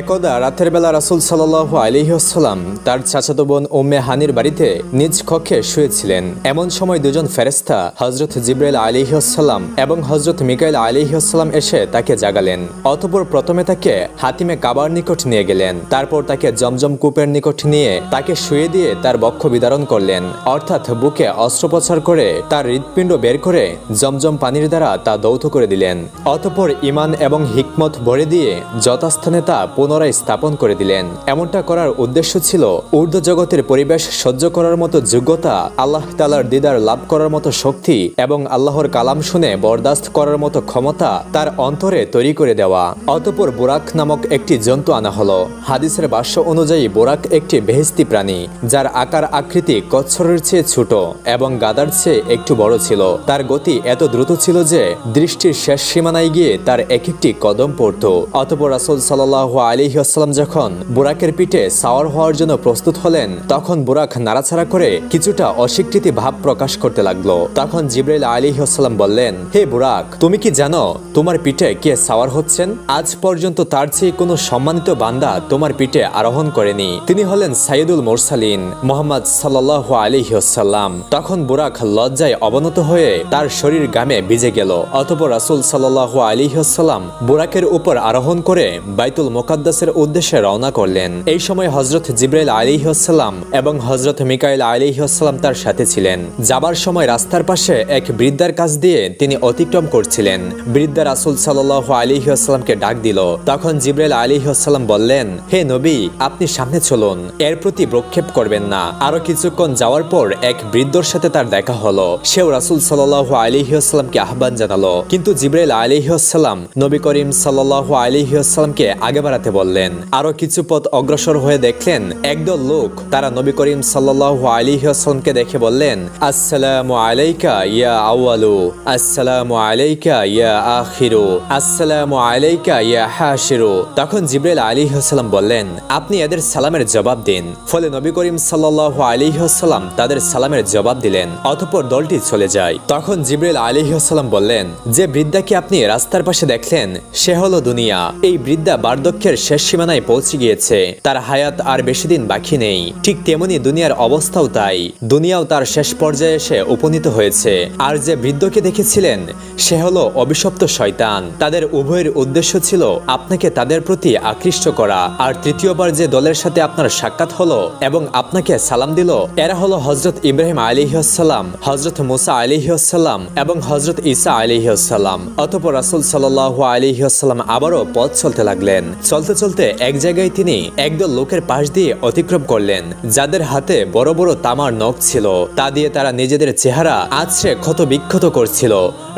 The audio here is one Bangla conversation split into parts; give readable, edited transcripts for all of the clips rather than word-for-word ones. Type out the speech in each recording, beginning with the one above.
একদা রাতের বেলা রাসূল সাল্লাল্লাহু আলাইহি ওয়াসাল্লাম তার চাচাতো বোন উম্মে হানির বাড়িতে নিজ কক্ষে শুয়েছিলেন। এমন সময় দুজন ফেরেশতা হযরত জিবরাইল আলাইহিস সালাম এবং হযরত মিকাইল আলাইহিস সালাম এসে তাকে জাগালেন। অতঃপর প্রথমে তাকে হাতিমে কাবার নিকট নিয়ে গেলেন, তারপর তাকে জমজম কূপের নিকট নিয়ে তাকে শুয়ে দিয়ে তার বক্ষ বিদারণ করলেন, অর্থাৎ বুকে অস্ত্রোপচার করে তার হৃৎপিণ্ড বের করে জমজম পানির দ্বারা তা দৌত করে দিলেন। অতঃপর ঈমান এবং হিকমত ভরে দিয়ে যথাস্থানে তা পুনরায় স্থাপন করে দিলেন। এমনটা করার উদ্দেশ্য ছিল ঊর্ধ্ব জগতের পরিবেশ সহ্য করার মতো যোগ্যতা, আল্লাহ তাআলার দিদার লাভ করার মতো শক্তি এবং আল্লাহর কালাম শুনে বরদাস্ত করার মতো ক্ষমতা তার অন্তরে তৈরি করে দেওয়া। অতঃপর বুরাক নামক একটি জন্তু আনা হলো। হাদিসের ভাষ্য অনুযায়ী বুরাক একটি বেহেশতি প্রাণী, যার আকার আকৃতি কচ্ছরের চেয়ে ছোট এবং গাদার চেয়ে একটু বড় ছিল। তার গতি এত দ্রুত ছিল যে দৃষ্টির শেষ সীমানায় গিয়ে তার এক একটি কদম পড়ত। অতঃপর রাসূল সাল্লাল্লাহু আলাইহি ওয়াসাল্লাম যখন বুরাকের পিঠে সাওয়ার হওয়ার জন্য প্রস্তুত হলেন, তখন বুরাক নাড়াচাড়া করে কিছুটা অস্বীকৃতি ভাব প্রকাশ করতে লাগলো। তখন জিবরাইল আলাইহিস সালাম বললেন, হে বুরাক, তুমি কি জানো তোমার পিঠে কে সাওয়ার হচ্ছেন? আজ পর্যন্ত তার চেয়ে কোনো সম্মানিত বান্দা তোমার পিঠে আরোহণ করেনি। তিনি হলেন সাইয়্যিদুল মুরসালিন মুহাম্মদ সাল্লাল্লাহু আলাইহি ওয়াসাল্লাম। তখন বুরাক লজ্জায় অবনত হয়ে তার শরীর ঘামে ভিজে গেল। অতঃপর রাসূল সাল্লাল্লাহু আলাইহি ওয়াসাল্লাম বুরাকের উপর আরোহণ করে বাইতুল মুকাদ্দাসের উদ্দেশ্যে রওনা করলেন। এই সময় হযরত জিবরাইল আলাইহিস সালাম এবং হযরত মিকাইল আলাইহিস সালাম তার সাথে ছিলেন। যাবার সময় রাস্তার পাশে এক বৃদ্ধার কাছ দিয়ে তিনি অতিক্রম করছিলেন। বৃদ্ধা রাসূল সাল্লাল্লাহু আলাইহি ওয়াসাল্লামকে ডাক দিল। তখন জিবরাইল আলাইহিস সালাম বললেন, হে নবী, আপনি সামনে চলুন, এর প্রতি প্রক্ষেপ করবেন না। আরো কিছুক্ষণ যাওয়ার পর এক বৃদ্ধর সাথে তার দেখা হলো। সেও রাসূল সাল্লাল্লাহু আলাইহি ওয়াসাল্লামকে আহ্বান জানালো, কিন্তু জিবরাইল আলাইহিস সালাম নবী করিম সাল্লাল্লাহু আলাইহি ওয়াসাল্লামকে আগে বাড়াতে বললেন। আরো কিছু পথ অগ্রসর হয়ে দেখলেন একদল লোক, তারা নবী করিম সাল্লাল্লাহু আলাইহি ওয়াসাল্লামকে দেখে বললেন, আসসালামু আলাইকা ইয়া আউয়ালু, আসসালামু আলাইকা ইয়া আখিরু, আসসালামু আলাইকা ইয়া হাশিরু। তখন জিবরাইল আলাইহিস সালাম বললেন, আপনি এদের সালামের জবাব দিন। ফলে নবী করিম সাল্লাল্লাহু আলাইহি ওয়াসাল্লাম তাদের সালামের জবাব দিলেন। অতঃপর দলটি চলে যায়। তখন জিবরাইল আলাইহিস সালাম বললেন, যে বৃদ্ধাকে আপনি রাস্তার পাশে দেখলেন সে হলো দুনিয়া। এই বৃদ্ধা বার্ধক্যের শেষ সীমানায় পৌঁছে গিয়েছে, তার হায়াত আর বেশি দিন বাকি নেই। ঠিক তেমনি দুনিয়ার অবস্থাও তাই, দুনিয়াও তার শেষ পর্যায়ে এসে উপনীত হয়েছে। আর যে বৃদ্ধকে দেখেছিলেন সে হলো অভিশপ্ত শয়তান। তাদের উভয়ের উদ্দেশ্য ছিল আপনাকে তাদের প্রতি আকৃষ্ট করা। আর তৃতীয়বার যে দলের সাথে আপনার সাক্ষাৎ হলো এবং আপনাকে সালাম দিল, এরা হলো হযরত ইব্রাহিম আলাইহিস সালাম, হযরত মুসা আলাইহিস সালাম এবং হযরত ঈসা আলাইহিস সালাম। অতঃপর রাসূল সাল্লাল্লাহু আলাইহি ওয়াসাল্লাম আবারও পথ চলতে লাগলেন। চলতে চলতে এক জায়গায় তিনি একদল লোকের পাশ দিয়ে অতিক্রম করলেন, যাদের হাতে বড় বড় তামার নখ ছিল। তা দিয়ে তারা নিজেদের চেহারা আছড়ে ক্ষত বিক্ষত করছিল।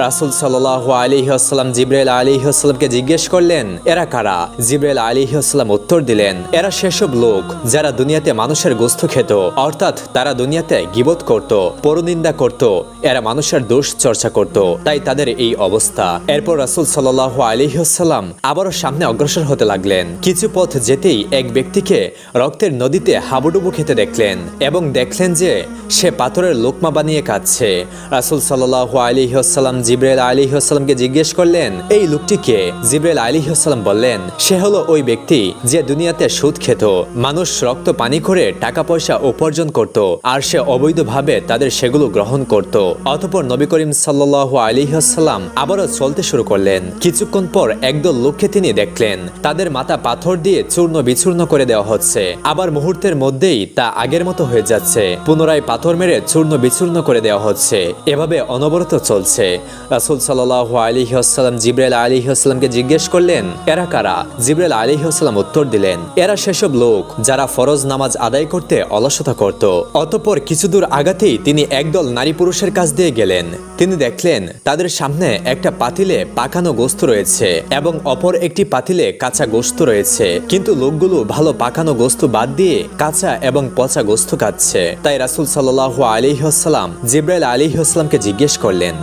রাসূল সাল্লাল্লাহু আলাইহি ওয়াসাল্লাম জিবরাইল আলাইহিস সালামকে জিজ্ঞেস করলেন, এরা কারা? জিবরাইল আলাইহিস সালাম উত্তর দিলেন, এরা সেসব লোক যারা দুনিয়াতে মানুষের গোশত খেত, অর্থাৎ তারা দুনিয়াতে গীবত করত, পরনিন্দা করত, এরা মানুষের দোষ চর্চা করত, তাই তাদের এই অবস্থা। এরপর রাসূল সাল্লাল্লাহু আলাইহি ওয়াসাল্লাম আবারও সামনে অগ্রসর হতে লাগলেন। কিছু পথ যেতেই এক ব্যক্তিকে রক্তের নদীতে হাবুডুবু খেতে দেখলেন এবং দেখলেন যে সে পাথরের লোকমা বানিয়ে কাঁদছে। রাসূল সাল্লাল্লাহু আলাইহি ওয়াসাল্লাম জিবরাইল আলাইহিস সালামকে জিজ্ঞেস করলেন, এই লোকটি কে? জিবরাইল আলাইহিস সালাম বললেন, সে হলো ওই ব্যক্তি যে দুনিয়াতে সুদ খেত, মানুষ রক্ত পানি করে টাকা পয়সা উপার্জন করত, আর সে অবৈধভাবে তাদের সেগুলো গ্রহণ করত। অতঃপর নবী করিম সাল্লাল্লাহু আলাইহি ওয়াসাল্লাম আবারও চলতে শুরু করলেন। কিছুক্ষণ পর একদল লোককে তিনি দেখলেন, তাদের মাথা পাথর দিয়ে চূর্ণ বিচূর্ণ করে দেওয়া হচ্ছে, আবার মুহূর্তের মধ্যেই তা আগের মতো হয়ে যাচ্ছে, পুনরায় পাথর মেরে চূর্ণ বিচূর্ণ করে দেওয়া হচ্ছে। এভাবে অনবরত চলছে। রাসূল সাল্লাল্লাহু আলাইহি ওয়াসাল্লাম জিবরাইল আলাইহিস সালামকে জিজ্ঞেস করলেন, এরা কারা? জিবরাইল আলাইহিস সালাম উত্তর দিলেন, এরা সেসব লোক যারা ফরজ নামাজ আদায় করতে অলসতা করত। অতঃপর কিছু দূর আগাতেই তিনি একদল নারী পুরুষের কাছ দিয়ে গেলেন। তিনি দেখলেন তাদের সামনে একটা পাতিলে পাকানো গোশত রয়েছে এবং অপর একটি পাতিলে কাঁচা গোশত রয়েছে, কিন্তু লোকগুলো ভালো পাকানো গোশত বাদ দিয়ে কাঁচা এবং পচা গোশত খাচ্ছে। তাই রাসূল সাল্লাল্লাহু আলাইহি ওয়াসাল্লাম জিবরাইল আলাইহিস সালামকে জিজ্ঞেস করলেন,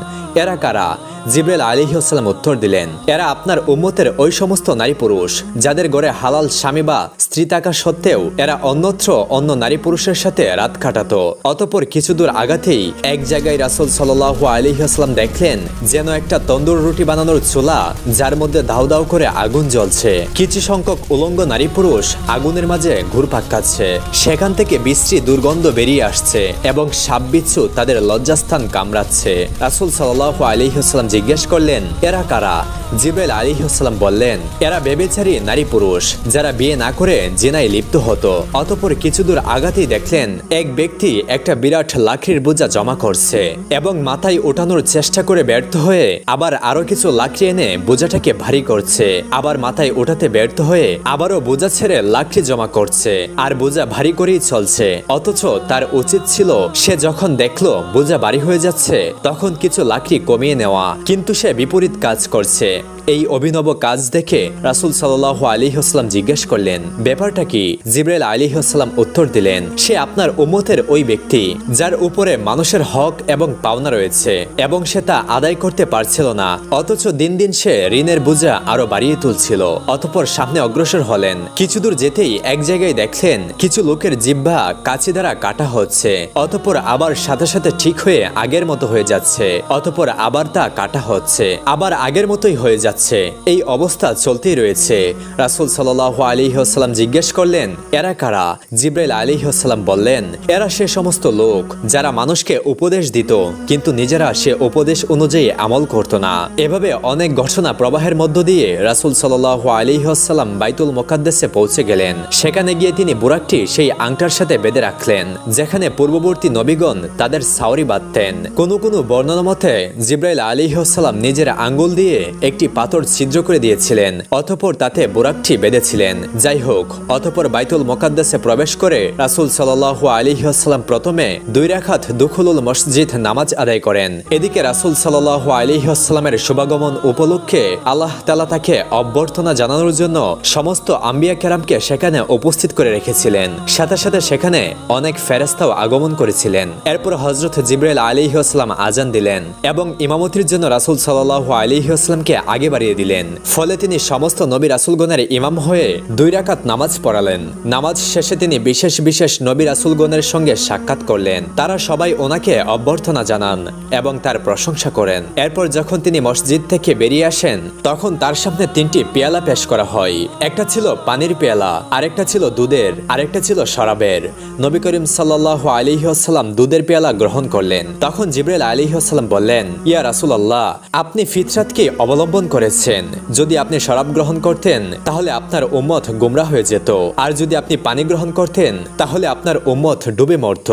এরা কারা? জিবরাইল আলাইহিস সালাম উত্তর দিলেন, এরা আপনার উম্মতের ওই সমস্ত নারী পুরুষ যাদের ঘরে হালাল স্বামী বা স্ত্রী থাকা সত্ত্বেও এরা অন্যত্র অন্য নারী পুরুষের সাথে রাত কাটাতো। অতঃপর কিছু দূর আগাতেই এক জায়গায় রাসূল সাল্লাল্লাহু আলাইহি ওয়াসাল্লাম দেখলেন যেন একটা তন্দুর রুটি বানানোর চুলা, যার মধ্যে দাউ দাউ করে আগুন জ্বলছে। কিছু সংখ্যক উলঙ্গ নারী পুরুষ আগুনের মাঝে ঘুরপাক খাচ্ছে। সেখান থেকে বিশ্রী দুর্গন্ধ বেরিয়ে আসছে এবং সাপ বিচ্ছু তাদের লজ্জাস্থান কামড়াচ্ছে। রাসূল সাল্লাল্লাহু আলাইহি ওয়াসাল্লাম জিজ্ঞেস করলেন, এরা কারা? জিবরাইল আলাইহিস সালাম বললেন, এরা ব্যভিচারী নারী পুরুষ যারা বিয়ে না করে জিনায় লিপ্ত হতো। অতঃপর কিছু দূর আগাতেই দেখলেন এক ব্যক্তি একটা বিরাট লাকড়ির বোঝা জমা করছে এবং মাথায় ওঠানোর চেষ্টা করে ব্যর্থ হয়ে আবার আরো কিছু লাকড়ি এনে বোঝাটাকে ভারী করছে, আবার মাথায় ওঠাতে ব্যর্থ হয়ে আবারও বোঝা ছেড়ে লাকড়ি জমা করছে আর বোঝা ভারী করেই চলছে। অথচ তার উচিত ছিল সে যখন দেখলো বোঝা ভারী হয়ে যাচ্ছে তখন কিছু লাকড়ি কমিয়ে নেওয়া, কিন্তু সে বিপরীত কাজ করছে। এই অভিনব কাজ দেখে রাসূল সাল্লাল্লাহু আলাইহি ওয়াসাল্লাম জিজ্ঞেস করলেন, ব্যাপারটা কি? জিবরাইল আলাইহিস সালাম উত্তর দিলেন, সে আপনার উম্মতের ওই ব্যক্তি যার উপরে মানুষের হক এবং পাওনা রয়েছে এবং সে তা আদায় করতে পারছিল না, অথচ দিন দিন সে ঋণের বোঝা আরো বাড়িয়ে তুলছিল। অতঃপর সামনে অগ্রসর হলেন। কিছু দূর যেতেই এক জায়গায় দেখলেন কিছু লোকের জিহ্বা কাঁচি দ্বারা কাটা হচ্ছে, অতঃপর আবার সাথে সাথে ঠিক হয়ে আগের মতো হয়ে যাচ্ছে, অতঃপর আবার তা কাটা হচ্ছে, আবার আগের মতোই হয়ে যাচ্ছে। এই অবস্থা চলতেই রয়েছে। রাসূল সাল্লাল্লাহু আলাইহি ওয়াসাল্লাম জিজ্ঞেস করলেন, এরা কারা? জিবরাইল আলাইহিস সালাম বললেন, এরা সে সমস্ত লোক যারা মানুষকে উপদেশ দিত কিন্তু নিজেরা সে উপদেশ অনুযায়ী আমল করত না। এভাবে অনেক ঘটনা প্রবাহের মধ্য দিয়ে রাসূল সাল্লাল্লাহু আলাইহি ওয়াসাল্লাম বাইতুল মুকাদ্দাসে পৌঁছে গেলেন। সেখানে গিয়ে তিনি বুরাকটি সেই আংটার সাথে বেঁধে রাখলেন যেখানে পূর্ববর্তী নবীগণ তাদের সাওরি বাঁধতেন। কোনো কোনো বর্ণনা মতে জিবরাইল আলাইহিস সালাম নিজের আঙ্গুল দিয়ে একটি পাথর ছিদ্র করে দিয়েছিলেন, অতঃপর তাতে বুরাকটি বেঁধেছিলেন। যাই হোক, অতঃপর বাইতুল মুকাদ্দাসে প্রবেশ করে রাসূল সাল্লাল্লাহু আলাইহি ওয়াসাল্লাম প্রথমে 2 রাকাত দুখুলুল মসজিদ নামাজ আদায় করেন। এদিকে রাসূল সাল্লাল্লাহু আলাইহি ওয়াসাল্লামের শুভাগমন উপলক্ষে আল্লাহ তাআলা তাকে অভ্যর্থনা জানানোর জন্য সমস্ত আম্বিয়া কেরামকে সেখানে উপস্থিত করে রেখেছিলেন। সাথে সাথে সেখানে অনেক ফেরেশতাও আগমন করেছিলেন। এরপর হযরত জিবরাইল আলাইহিস সালাম আজান দিলেন এবং ইমামতির জন্য রাসূল সাল্লাল্লাহু আলাইহি ওয়াসাল্লামকে আগে বাড়িয়ে দিলেন। ফলে তিনি সমস্ত নবী রাসূলগণের ইমাম হয়ে 2 রাকাত নামাজ পড়ালেন। নামাজ শেষে তিনি বিশেষ বিশেষ নবী রাসূলগণের সঙ্গে সাক্ষাৎ করলেন। তারা সবাই ওনাকে অভ্যর্থনা জানান এবং তার প্রশংসা করেন। এরপর যখন তিনি মসজিদ থেকে বেরিয়ে আসেন তখন তার সামনে 3টি পেয়ালা পেশ করা হয়। একটা ছিল পানির পেয়ালা, আরেকটা ছিল দুধের, আরেকটা ছিল শরাবের। নবী করিম সাল্লাল্লাহু আলাইহি ওয়াসাল্লাম দুধের পেয়ালা গ্রহণ করলেন। তখন জিবরাইল আলাইহিস সালাম বললেন, ইয়া রাসূলুল্লাহ, আপনি ফিতরাতকে অবলম্বন করেছেন। যদি আপনি শরাব গ্রহণ করতেন তাহলে আপনার উম্মত গোমরাহ হয়ে যেত, আর যদি আপনি পানি গ্রহণ করতেন তাহলে আপনার উম্মত ডুবে মরত।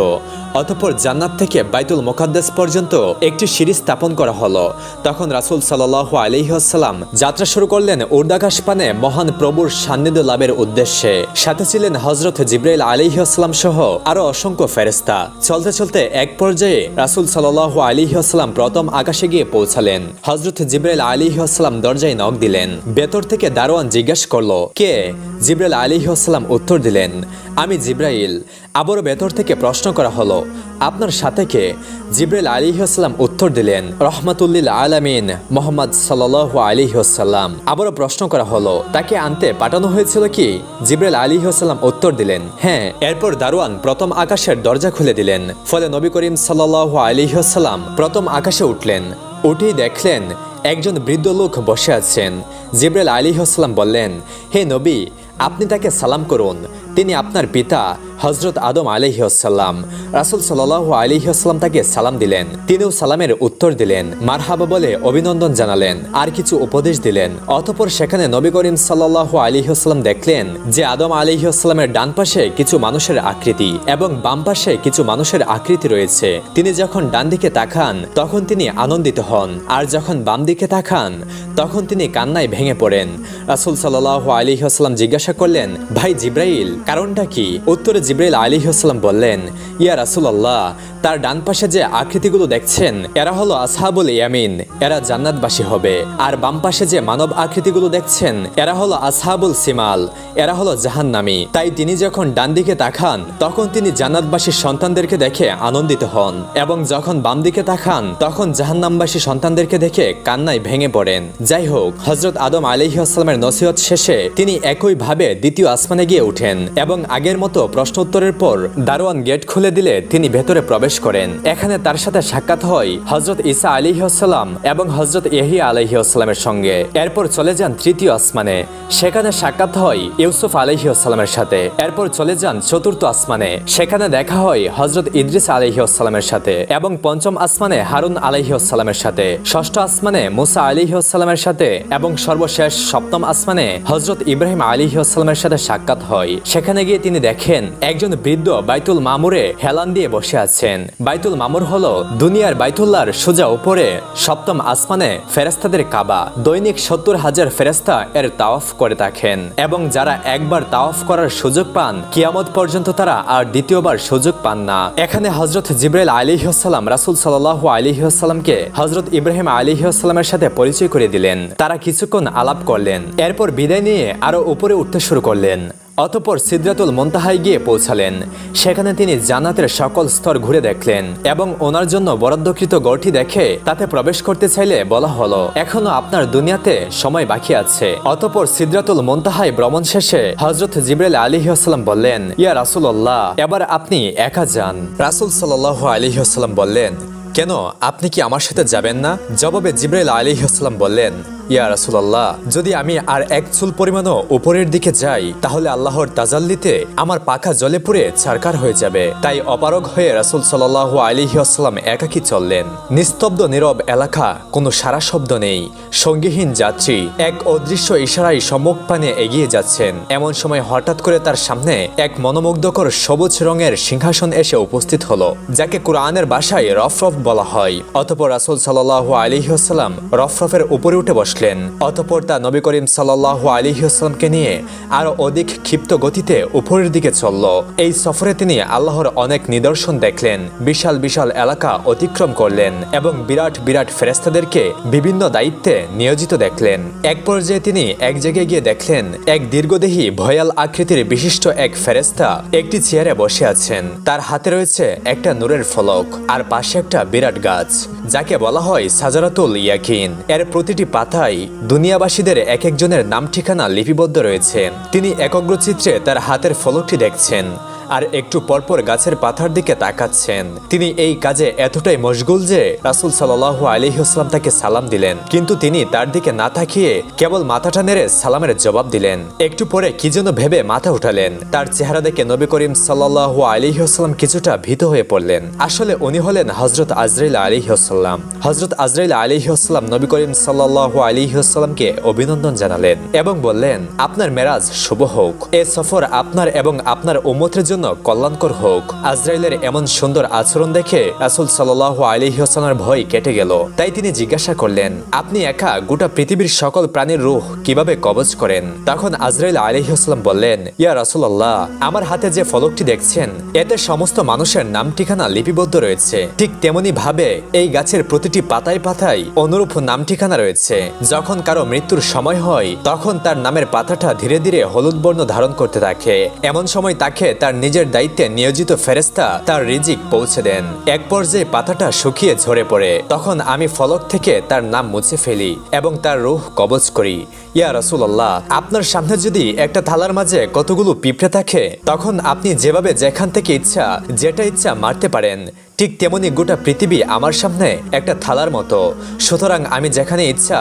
অতঃপর জান্নাত থেকে বাইতুল মুকাদ্দাস পর্যন্ত একটি সিঁড়ি স্থাপন করা হলো। তখন রাসূল সাল্লাল্লাহু আলাইহি ওয়াসাল্লাম যাত্রা শুরু করলেন উর্দাকাশ পানে মহান প্রভুর সান্নিধ্য লাভের উদ্দেশ্যে। সাথে ছিলেন হযরত জিবরাইল আলাইহিস সালাম সহ আরো অসংখ্য ফেরেশতা। চলতে চলতে এক পর্যায়ে রাসূল সাল্লাল্লাহু আলাইহি ওয়াসাল্লাম প্রথম আকাশে গিয়ে পৌঁছালেন। হযরত জিবরাইল আলাইহিস সালাম দরজায় নক দিলেন। ভেতর থেকে দারোয়ান জিজ্ঞেস করলো, কে? জিবরাইল আলাইহিস সালাম উত্তর দিলেন, আমি জিবরাইল। আবারও ভেতর থেকে প্রশ্ন করা হলো, আপনার সাথে কে? জিবরাইল আলাইহিস সালাম উত্তর দিলেন, রহমাতুল্লিল আলামিন মুহাম্মদ সাল্লাল্লাহু আলাইহি ওয়াসাল্লাম। আবারও প্রশ্ন করা হলো, তাকে আনতে পাঠানো হয়েছিল কি? জিবরাইল আলাইহিস সালাম উত্তর দিলেন, হ্যাঁ। এরপর দারোয়ান প্রথম আকাশের দরজা খুলে দিলেন। ফলে নবী করিম সাল্লাল্লাহু আলাইহি ওয়াসাল্লাম প্রথম আকাশে উঠলেন। উঠেই দেখলেন একজন বৃদ্ধ লোক বসে আছেন। জিবরাইল আলাইহিস সালাম বললেন, হে নবী, আপনি তাকে সালাম করুন, তিনি আপনার পিতা হযরত আদম আলাইহিস সালাম। রাসূল সাল্লাল্লাহু আলাইহি ওয়াসাল্লাম তাকে সালাম দিলেন। তিনিও সালামের উত্তর দিলেন, মারহাবা বলে অভিনন্দন জানালেন আর কিছু উপদেশ দিলেন। অতঃপর সেখানে নবী করিম সাল্লাল্লাহু আলাইহি ওয়াসাল্লাম দেখলেন যে আদম আলাইহিস সালামের ডান পাশে কিছু মানুষের আকৃতি এবং বাম পাশে কিছু মানুষের আকৃতি রয়েছে। তিনি যখন ডান দিকে তাকান তখন তিনি আনন্দিত হন, আর যখন বাম দিকে তাকান তখন তিনি কান্নায় ভেঙে পড়েন। রাসূল সাল্লাল্লাহু আলাইহি ওয়াসাল্লাম জিজ্ঞাসা করলেন, ভাই জিবরাইল, কারণটা কি? উত্তরে জিবরাইল আলাইহিস সালাম বললেন, ইয়া রাসূলুল্লাহ, তার ডান পাশে যে আকৃতিগুলো দেখছেন এরা হলো আসহাবুল ইয়ামিন, এরা জান্নাতবাসী হবে। আর বাম পাশে যে মানব আকৃতিগুলো দেখছেন এরা হলো আসহাবুল সিমাল, এরা হলো জাহান্নামী। তাই তিনি যখন ডান দিকে তাকান তখন তিনি জান্নাতবাসী সন্তানদেরকে দেখে আনন্দিত হন, এবং যখন বাম দিকে তাকান তখন জাহান্নামবাসী সন্তানদেরকে দেখে কান্নায় ভেঙে পড়েন। যাই হোক, হযরত আদম আলাইহিস সালামের নসিহত শেষে তিনি একইভাবে দ্বিতীয় আসমানে গিয়ে ওঠেন এবং আগের মতো প্রশ্ন উত্তরের পর দারোয়ান গেট খুলে দিলে তিনি ভেতরে প্রবেশ করেন। এখানে তার সাথে সাক্ষাৎ হয় হযরত ঈসা আলাইহিস সালাম এবং হযরত ইয়াহিয়া আলাইহিস সালামের সঙ্গে। এরপর চলে যান তৃতীয় আসমানে, সেখানে সাক্ষাৎ হয় ইউসুফ আলাইহিস সালামের সাথে। এরপর চলে যান চতুর্থ আসমানে, সেখানে দেখা হয় হযরত ইদ্রিস আলাইহিস সালামের সাথে। এবং পঞ্চম আসমানে হারুন আলাইহিস সালামের সাথে, ষষ্ঠ আসমানে মুসা আলাইহিস সালামের সাথে, এবং সর্বশেষ সপ্তম আসমানে হযরত ইব্রাহিম আলাইহিস সালামের সাথে সাক্ষাৎ হয়। সেখানে গিয়ে তিনি দেখেন একজন বৃদ্ধ বাইতুল মামুরে হেলান দিয়ে বসে আছেন। বাইতুল মামুর হলো দুনিয়ার বাইতুল্লাহর সোজা উপরে সপ্তম আসমানে ফেরেশতাদের কাবা। দৈনিক 70,000 ফেরেশতা এর তাওয়াফ করে থাকেন, এবং যারা একবার তাওয়াফ করার সুযোগ পান কিয়ামত পর্যন্ত তারা আর দ্বিতীয়বার সুযোগ পান না। এখানে হযরত জিবরাইল আলাইহিস সালাম রাসূল সাল্লাল্লাহু আলাইহি ওয়াসাল্লামকে হযরত ইব্রাহিম আলাইহিস সালামের সাথে পরিচয় করে দিলেন। তারা কিছুক্ষণ আলাপ করলেন, এরপর বিদায় নিয়ে আরো উপরে উঠতে শুরু করলেন। অতঃপর সিদরাতুল মুনতাহায় গিয়ে পৌঁছালেন। সেখানে তিনি জান্নাতের সকল স্তর ঘুরে দেখলেন এবং ওনার জন্য বরাদ্দকৃত ঘরটি দেখে তাতে প্রবেশ করতে চাইলে বলা হলো, এখনো আপনার দুনিয়াতে সময় বাকি আছে। অতঃপর সিদরাতুল মুনতাহায় ভ্রমণ শেষে হযরত জিবরাইল আলাইহিস সালাম বললেন, ইয়া রাসূলুল্লাহ, এবার আপনি একা যান। রাসূল সাল্লাল্লাহু আলাইহি ওয়াসাল্লাম বললেন, কেন, আপনি কি আমার সাথে যাবেন না? জবাবে জিবরাইল আলাইহিস সালাম বললেন, ইয়া রাসূলুল্লাহ, যদি আমি আর এক চুল পরিমাণও উপরের দিকে যাই তাহলে আল্লাহর তাজাল্লিতে আমার পাখা জ্বলে পুড়ে ছারখার হয়ে যাবে। তাই অপারগ হয়ে রাসূল সাল্লাল্লাহু আলাইহি ওয়াসাল্লাম একাকী চললেন। নিস্তব্ধ নীরব এলাকা, কোনো সারা শব্দ নেই। সঙ্গীহীন যাত্রী এক অদৃশ্য ইশারায় সম্মুখপানে এগিয়ে যাচ্ছেন। এমন সময় হঠাৎ করে তার সামনে এক মনোমুগ্ধকর সবুজ রঙের সিংহাসন এসে উপস্থিত হলো, যাকে কুরআনের ভাষায় রফরফ বলা হয়। অতঃপর রাসূল সাল্লাল্লাহু আলাইহি ওয়াসাল্লাম রফরফের উপরে উঠে বসলেন। অতঃপর তা নবী করিম সাল্লাল্লাহু আলাইহি ওয়াসাল্লামকে নিয়ে আরো অধিক ক্ষিপ্ত গতিতে উপরের দিকে চলল। এই সফরে তিনি আল্লাহর অনেক নিদর্শন দেখলেন, বিশাল বিশাল এলাকা অতিক্রম করলেন এবং বিরাট বিরাট ফেরেশতাদেরকে বিভিন্ন দায়িত্বে নিয়োজিত দেখলেন। এক পর্যায়ে তিনি এক জায়গায় গিয়ে দেখলেন এক দীর্ঘদেহী ভয়াল আকৃতির বিশিষ্ট এক ফেরেশতা একটি চেয়ারে বসে আছেন। তার হাতে রয়েছে একটা নূরের ফলক, আর পাশে একটা বিরাট গাছ, যাকে বলা হয় সাজারাতুল ইয়াকিন। এর প্রতিটি পাতায় দুনিয়াবাসীদের এক একজনের নাম ঠিকানা লিপিবদ্ধ রয়েছে। তিনি একগ্রচিত্রে তার হাতের ফলকটি দেখছেন আর একটু পরপর গাছের পাতার দিকে তাকাচ্ছেন। তিনি এই কাজে এতটাই মশগুল যে রাসূল সাল্লাল্লাহু আলাইহি ওয়াসাল্লাম তাকে সালাম দিলেন, কিন্তু তিনি তার দিকে না তাকিয়ে কেবল মাথাটা নেড়ে সালামের জবাব দিলেন। একটু পরে কি যেন ভেবে মাথা উঠালেন। তার চেহারা দেখে নবী করিম সাল্লাল্লাহু আলাইহি ওয়াসাল্লাম কিছুটা ভীত হয়ে পড়লেন। আসলে উনি হলেন হযরত আজরাইল আলাইহিস সালাম। হযরত আজরাইল আলাইহিস সালাম নবী করিম সাল্লাল্লাহু আলাইহি ওয়াসাল্লামকে অভিনন্দন জানালেন এবং বললেন, আপনার মেরাজ শুভ হোক। এই সফর আপনার এবং আপনার উম্মতের জন্য কল্যাণকর হোক। আজরাইলের এমন সুন্দর আচরণ দেখে রাসূল সাল্লাল্লাহু আলাইহি ওয়াসাল্লামের ভয় কেটে গেল। তাই তিনি জিজ্ঞাসা করলেন, আপনি একা গোটা পৃথিবীর সকল প্রাণীর রূহ কিভাবে কবজ করেন? তখন আজরাইল আলাইহিস সালাম বললেন, ইয়া রাসূলুল্লাহ, আমার হাতে যে ফলকটি দেখছেন এতে সমস্ত মানুষের নাম ঠিকানা লিপিবদ্ধ রয়েছে। ঠিক তেমনি ভাবে এই গাছের প্রতিটি পাতায় পাতায় অনুরূপ নাম ঠিকানা রয়েছে। যখন কারো মৃত্যুর সময় হয় তখন তার নামের পাতাটা ধীরে ধীরে হলুদ বর্ণ ধারণ করতে থাকে। এমন সময় তাকে তার নিজের দায়িত্বে নিয়োজিত ফেরেশতা তার রিজিক পৌঁছে দেন। এক পর্যায়ে পাতাটা শুকিয়ে ঝরে পড়ে। তখন আমি ফলক থেকে তার নাম মুছে ফেলি এবং তার রূহ কবজ করি। ইয়া রাসূলুল্লাহ, আপনার সামনে যদি একটা থালার মাঝে কতগুলো পিঁপড়ে থাকে তখন আপনি যেভাবে যেখান থেকে ইচ্ছা যেটা ইচ্ছা মারতে পারেন, ঠিক তেমনি গোটা পৃথিবী আমার সামনে একটা থালার মতো। সুতরাং আমি যেখানে ইচ্ছা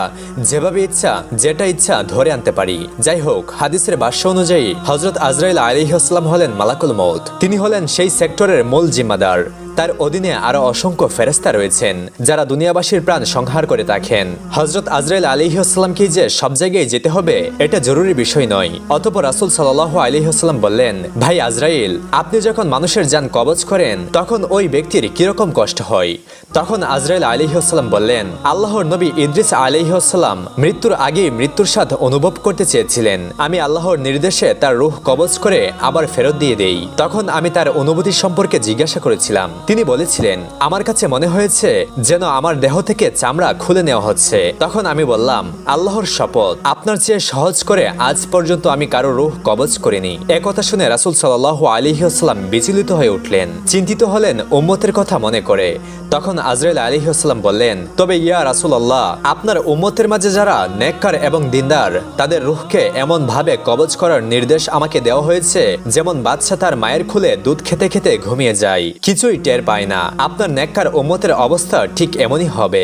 যেভাবে ইচ্ছা যেটা ইচ্ছা ধরে আনতে পারি। যাই হোক, হাদিসের ভাষ্য অনুযায়ী হযরত আজরাইল আলাইহিস সালাম হলেন মালাকুল মউত। তিনি হলেন সেই সেক্টরের মূল জিম্মাদার। তার অধীনে আরো অসংখ্য ফেরেশতা রয়েছেন যারা দুনিয়াবাসীর প্রাণ সংহার করে থাকেন। হযরত আজরাইল আলাইহিস সালামকে যে সব জায়গায় যেতে হবে এটা জরুরি বিষয় নয়। অতঃপর রাসূল সাল্লাল্লাহু আলাইহি ওয়াসাল্লাম বললেন, ভাই আজরাইল, আপনি যখন মানুষের জান কবজ করেন তখন ওই ব্যক্তির কিরকম কষ্ট হয়? তখন আজরাইল আলাইহিস সালাম বললেন, আল্লাহর নবী ইদ্রিস আলাইহিস সালাম মৃত্যুর আগে মৃত্যুর স্বাদ অনুভব করতে চেয়েছিলেন। আমি আল্লাহর নির্দেশে তার রূহ কবজ করে আবার ফেরত দিয়ে দেই। তখন আমি তার অনুভূতি সম্পর্কে জিজ্ঞাসা করেছিলাম। তিনি বলেছিলেন, আমার কাছে মনে হয়েছে যেন আমার দেহ থেকে চামড়া খুলে নেওয়া হচ্ছে। তখন আমি বললাম, আল্লাহর শপথ, আপনার চেয়ে সহজ করে আজ পর্যন্ত আমি কারো রূহ কবজ করিনি। একথা শুনে রাসূল সাল্লাল্লাহু আলাইহি ওয়াসাল্লাম বিচলিত হয়ে উঠলেন, চিন্তিত হলেন উম্মতের কথা মনে করে। তখন আজরাইল আলাইহিস সালাম বললেন, তবে ইয়া রাসূলুল্লাহ, আপনার উম্মতের মাঝে যারা নেককার এবং দিনদার তাদের রূহকে এমন ভাবে কবজ করার নির্দেশ আমাকে দেওয়া হয়েছে যেমন বাদশা তার মায়ের খুলে দুধ খেতে খেতে ঘুমিয়ে যায়, কিছুই টের পায় না। আপনার নেককার উম্মতের অবস্থা ঠিক এমনই হবে।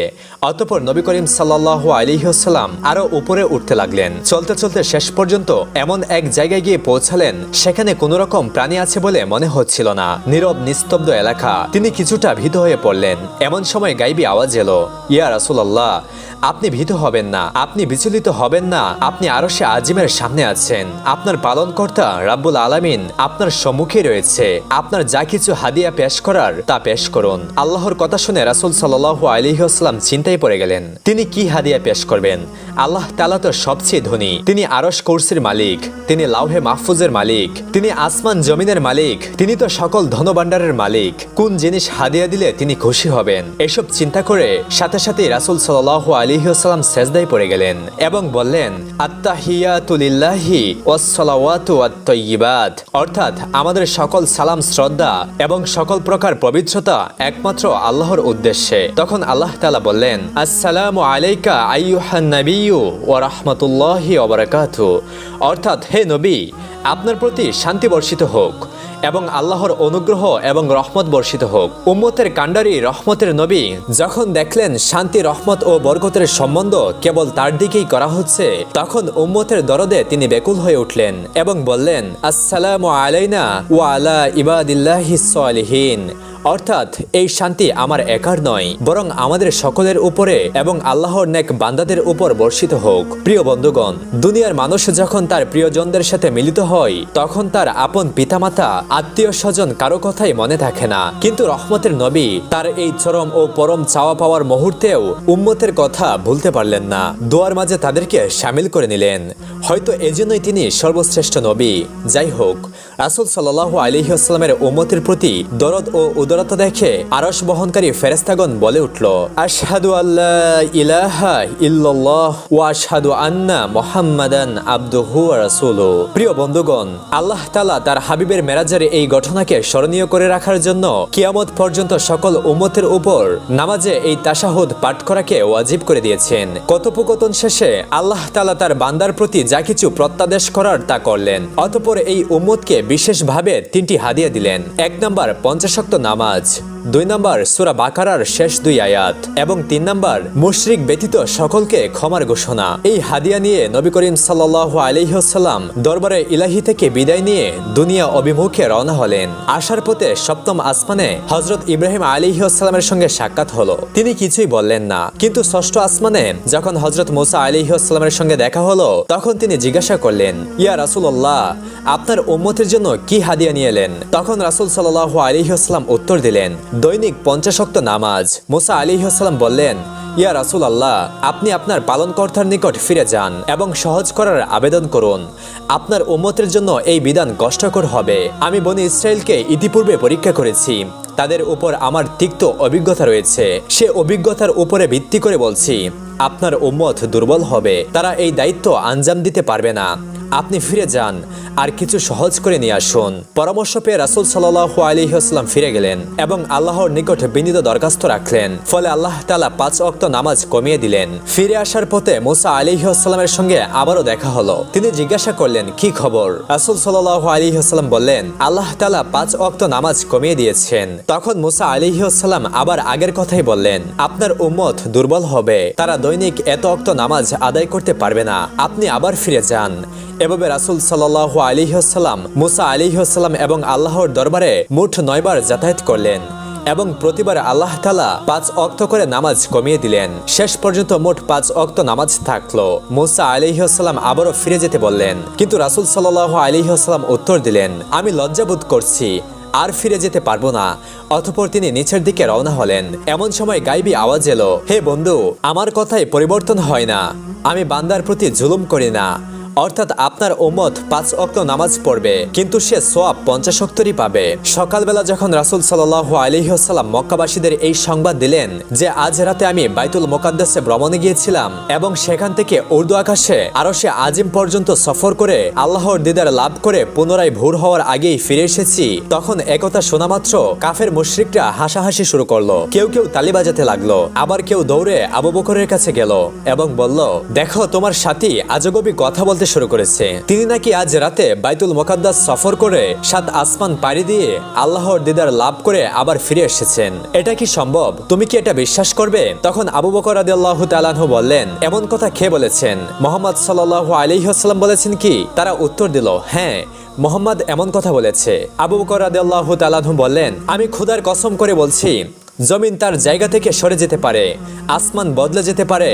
অতঃপর নবী করিম সাল্লাল্লাহু আলাইহি ওয়াসাল্লাম আরো উপরে উঠতে লাগলেন। চলতে চলতে শেষ পর্যন্ত এমন এক জায়গায় গিয়ে পৌঁছালেন সেখানে কোনো রকম প্রাণী আছে বলে মনে হচ্ছিল না। নীরব নিস্তব্ধ এলাকা। তিনি কিছুটা ভীত হয়ে পড়লেন। এমন সময় গাইবী আওয়াজ এলো, ইয়া রাসূলুল্লাহ, আপনি ভীত হবেন না, আপনি বিচলিত হবেন না। আপনি আরশে আজিমের সামনে আছেন। আপনার পালনকর্তা রাব্বুল আলামিন আপনার সম্মুখে রয়েছে। আপনার যা কিছু হাদিয়া পেশ করার তা পেশ করুন। আল্লাহর কথা শুনে রাসূল সাল্লাল্লাহু আলাইহি ওয়াসাল্লাম চিন্তায় পড়ে গেলেন। তিনি কি হাদিয়া পেশ করবেন? আল্লাহ তাআলা তো সবচেয়ে ধনী। তিনি আরশ কুরসির মালিক, তিনি লাউহে মাহফুজের মালিক, তিনি আসমান জমিনের মালিক, তিনি তো সকল ধনভাণ্ডারের মালিক। কোন জিনিস হাদিয়া দিলে তিনি খুশি হবেন? এসব চিন্তা করে সাথে সাথে রাসূল সাল্লাল্লাহু আলাইহি ওয়াসাল্লাম সেজদায় পড়ে গেলেন এবং বললেন, আত্তাহিয়াতু লিল্লাহি ওয়াস সালাওয়াতু ওয়াত তাইয়্যিবাত, অর্থাৎ আমাদের সকল সালাম শ্রদ্ধা এবং সকল প্রকার পবিত্রতা একমাত্র আল্লাহর উদ্দেশ্যে। তখন আল্লাহ তাআলা বললেন, আসসালামু আলাইকা আইয়ুহান নাবিয়্যু ওয়া রাহমাতুল্লাহি ওয়া বারাকাতুহু, অর্থাৎ হে নবী, আপনার প্রতি শান্তি বর্ষিত হোক এবং আল্লাহর অনুগ্রহ এবং রহমত বর্ষিত হোক। উম্মতের কাণ্ডারি রহমতের নবী যখন দেখলেন শান্তি, রহমত ও বরকতের সম্বন্ধ কেবল তার দিকেই করা হচ্ছে, তখন উম্মতের দরদে তিনি ব্যাকুল হয়ে উঠলেন এবং বললেন, আসসালামু আলাইনা ওয়া আলা ইবাদিল্লাহিস সালিহিন, অর্থাৎ এই শান্তি আমার একার নয়, বরং আমাদের সকলের উপরে এবং আল্লাহর নেক বান্দাদের উপর বর্ষিত হোক। প্রিয় বন্ধুগণ, দুনিয়ার মানুষ যখন তার প্রিয়জনদের সাথে মিলিত হয় তখন তার আপন পিতামাতা, আত্মীয় স্বজন কারো কথাই মনে থাকে না। কিন্তু রহমতের নবী তার এই চরম ও পরম চাওয়া পাওয়ার মুহূর্তেও উম্মতের কথা ভুলতে পারলেন না। দোয়ার মাঝে তাদেরকে শামিল করে নিলেন। হয়তো এজন্যই তিনি সর্বশ্রেষ্ঠ নবী। যাই হোক, রাসূল সাল্লাল্লাহু আলাইহি ওয়াসাল্লামের উম্মতের প্রতি দরদ ও উদারতা দেখে আরশ বহনকারী ফেরেশতাগণ বলে উঠল, আশহাদু আল্লা ইলাহা ইল্লাল্লাহ ওয়া আশহাদু আন্না মুহাম্মাদান আবদুহু ওয়া রাসূলুহু। প্রিয় বন্ধুগণ, আল্লাহ তাআলা তার হাবিবের মেরাজের এই ঘটনাকে স্মরণীয় করে রাখার জন্য কিয়ামত পর্যন্ত সকল উম্মতের উপর নামাজে এই তাশাহুদ পাঠ করাকে ওয়াজিব করে দিয়েছেন। কথোপকথন শেষে আল্লাহ তাআলা তার বান্দার প্রতি যা কিছু প্রত্যাদেশ করার তা করলেন। অতঃপর এই উম্মতকে বিশেষভাবে 3টি হাদিয়া দিলেন। 1 নম্বর 50 ওয়াক্ত নামাজ, 2 নম্বর সূরা বাকারার শেষ 2 আয়াত এবং 3 নম্বর মুশরিক ব্যতীত সকলকে ক্ষমার ঘোষণা। এই হাদিয়া নিয়ে নবী করিম সাল্লাল্লাহু আলাইহি ওয়াসাল্লাম দরবারে ইলাহি থেকে বিদায় নিয়ে দুনিয়া অভিমুখে রওনা হলেন। আসার পথে 7ম আসমানে হযরত ইব্রাহিম আলাইহিস সালামের সঙ্গে সাক্ষাৎ হলো। তিনি কিছুই বললেন না। কিন্তু 6ষ্ঠ আসমানে যখন হযরত মুসা আলাইহিস সালামের সঙ্গে দেখা হলো তখন তিনি জিজ্ঞাসা করলেন, ইয়া রাসূলুল্লাহ, আপনার উম্মতের জন্য কি হাদিয়া নিয়ে এলেন? তখন রাসূল সাল্লাল্লাহু আলাইহি ওয়াসাল্লাম উত্তর দিলেন, দৈনিক 50 ওয়াক্ত নামাজ। মুসা আলাইহিস সালাম বললেন, ইয়া রাসূলুল্লাহ, আপনি আপনার পালনকর্তার নিকট ফিরে যান এবং সহজ করার আবেদন করুন। আপনার উম্মতের জন্য এই বিধান কষ্টকর হবে। আমি বনি ইসরাইলকে ইতিপূর্বে পরীক্ষা করেছি, তাদের উপর আমার তিক্ত অভিজ্ঞতা রয়েছে। সে অভিজ্ঞতার উপরে ভিত্তি করে বলছি, আপনার উম্মত দুর্বল হবে, তারা এই দায়িত্ব আঞ্জাম দিতে পারবে না। আপনি ফিরে যান আর কিছু সহজ করে নিয়ে আসুন। পরামর্শ পেয়ে রাসূল সাল্লাল্লাহু আলাইহি ওয়াসাল্লাম ফিরে গেলেন এবং আল্লাহর নিকট বিনীত দরখাস্ত রাখলেন। ফলে আল্লাহ তাআলা 5 ওয়াক্ত নামাজ কমিয়ে দিলেন। ফিরে আসার পথে মুসা আলাইহি ওয়াসাল্লামের সঙ্গে আবারও দেখা হলো। তিনি জিজ্ঞাসা করলেন, কি খবর? রাসূল সাল্লাল্লাহু আলাইহি ওয়াসাল্লাম বললেন, আল্লাহ তাআলা 5 ওয়াক্ত নামাজ কমিয়ে দিয়েছেন। তখন মুসা আলাইহি ওয়াসাল্লাম আবার আগের কথাই বললেন, আপনার উম্মত দুর্বল হবে, তারা দৈনিক এত ওয়াক্ত নামাজ আদায় করতে পারবে না। আপনি আবার ফিরে যান। এভাবে রাসূল সাল্লাল্লাহু আলাইহি ওয়াসাল্লাম মুসা আলাইহি ওয়াসাল্লাম এবং আল্লাহর দরবারে মোট 9 বার যাতায়াত করলেন। এবং প্রতিবার আল্লাহ তাআলা 5 ওয়াক্ত করে নামাজ কমিয়ে দিলেন। শেষ পর্যন্ত মোট 5 ওয়াক্ত নামাজ থাকলো। মুসা আলাইহিস সালাম আবারও ফিরে যেতে বললেন, কিন্তু রাসূল সাল্লাল্লাহু আলাইহি ওয়াসাল্লাম উত্তর দিলেন, আমি লজ্জাবোধ করছি, আর ফিরে যেতে পারবো না। অতঃপর তিনি নিচের দিকে রওনা হলেন। এমন সময় গায়বী আওয়াজ এলো, হে বন্ধু, আমার কথায় পরিবর্তন হয় না, আমি বান্দার প্রতি জুলুম করি না। অর্থাৎ আপনার উম্মত 5 ওয়াক্ত নামাজ পড়বে, কিন্তু সে সওয়াব 50 ওয়াক্তই পাবে। সকালবেলা যখন রাসূল সাল্লাল্লাহু আলাইহি ওয়াসাল্লাম মক্কাবাসীদের এই সংবাদ দিলেন যে আজ রাতে আমি বাইতুল মুকাদ্দাসে ভ্রমণে গিয়েছিলাম এবং সেখান থেকে উর্দু আকাশে আরশে আজিম পর্যন্ত সফর করে আল্লাহর দিদার লাভ করে পুনরায় ভোর হওয়ার আগেই ফিরে এসেছি, তখন একথা শোনা মাত্র কাফের মুশরিকরা হাসাহাসি শুরু করলো। কেউ কেউ তালি বাজাতে লাগলো, আবার কেউ দৌড়ে আবু বকরের কাছে গেল এবং বলল, দেখো তোমার সাথী আজগবি কথা বলতে শুরু করেছে। তিনি নাকি আজ রাতে বাইতুল মুকাদ্দাস সফর করে 7 আসমান পাড়ি দিয়ে আল্লাহর দিদার লাভ করে আবার ফিরে এসেছেন। এটা কি সম্ভব? তুমি কি এটা বিশ্বাস করবে? তখন আবু বকর রাদিয়াল্লাহু তাআলা আনহু বললেন, এমন কথা কে বলেছেন? মুহাম্মদ সাল্লাল্লাহু আলাইহি ওয়াসাল্লাম বলেছেন কি? তারা উত্তর দিল, হ্যাঁ, মুহাম্মদ এমন কথা বলেছে। আবু বকর রাদিয়াল্লাহু তাআলা আনহু বললেন, আমি খোদার কসম করে বলছি, জমিন তার জায়গা থেকে সরে যেতে পারে, আসমান বদলে যেতে পারে,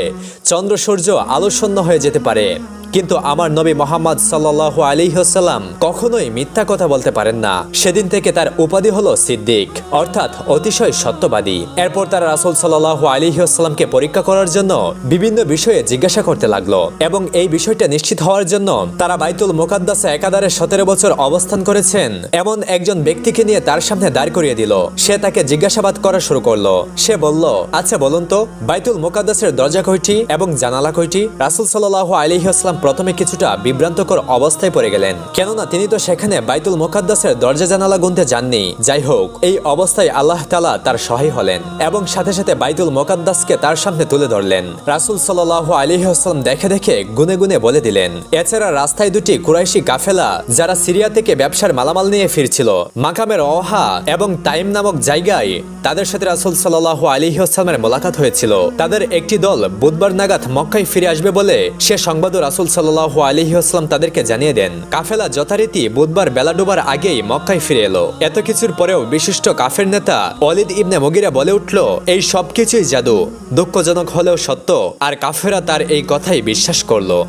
চন্দ্র সূর্য আলোশূন্য হয়ে যেতে পারে, কিন্তু আমার নবী মুহাম্মদ সাল্লাল্লাহু আলাইহি ওয়াসাল্লাম কখনোই মিথ্যা কথা বলতে পারেন না। সেদিন থেকে তার উপাধি হলো সিদ্দিক, অর্থাৎ অতিশয় সত্যবাদী। এরপর তারা রাসূল সাল্লাল্লাহু আলাইহি ওয়াসাল্লামকে পরীক্ষা করার জন্য বিভিন্ন বিষয়ে জিজ্ঞাসা করতে লাগলো এবং এই বিষয়টা নিশ্চিত হওয়ার জন্য তারা বাইতুল মুকাদ্দাসে একাধারে 17 বছর অবস্থান করেছেন এমন একজন ব্যক্তিকে নিয়ে তার সামনে দাঁড় করিয়ে দিল। সে তাকে জিজ্ঞাসাবাদ করা শুরু করলো। সে বলল, আচ্ছা বলুন তো, বাইতুল মুকাদ্দাসের দরজা কয়টি এবং জানালা কয়টি? রাসূল সাল্লাল্লাহু আলাইহি ওয়াসাল্লাম প্রথমে কিছুটা বিভ্রান্তকর অবস্থায় পড়ে গেলেন, কেননা তিনি তো সেখানে বাইতুল মুকাদ্দাসের দরজা জানালা গুনতে যাননি। যাই হোক, এই অবস্থায় আল্লাহ তাআলা তার সহায় হলেন এবং সাথে সাথে বাইতুল মুকাদ্দাসকে তার সামনে তুলে ধরলেন। রাসূল সাল্লাল্লাহু আলাইহি ওয়াসাল্লাম দেখে দেখে গুনে গুনে বলে দিলেন। এছাড়া রাস্তায় দুটি কুরাইশি কাফেলা যারা সিরিয়া থেকে ব্যবসার মালামাল নিয়ে ফিরছিল, মাকামের রওহা এবং তাইম নামক জায়গায় তাদের সাথে রাসূল সাল্লাল্লাহু আলাইহি ওয়াসাল্লামের মোলাকাত হয়েছিল। তাদের একটি দল বুধবার নাগাদ মক্কায় ফিরে আসবে বলে সে সংবাদও রাসূল সাল্লাল্লাহু আলাইহি ওয়াসাল্লাম তাদেরকে জানিয়ে দেন। কাফেলা যথারীতি বুধবার বেলা ডোবার আগেই মক্কায় ফিরে এলো। এত কিছুর পরেও বিশিষ্ট কাফের নেতা ওয়ালিদ ইবনে মুগিরা বলে উঠল, এই সবকিছুই জাদু, দুঃখজনক হলেও সত্য। আর কাফেরা তার এই কথাই বিশ্বাস করলো।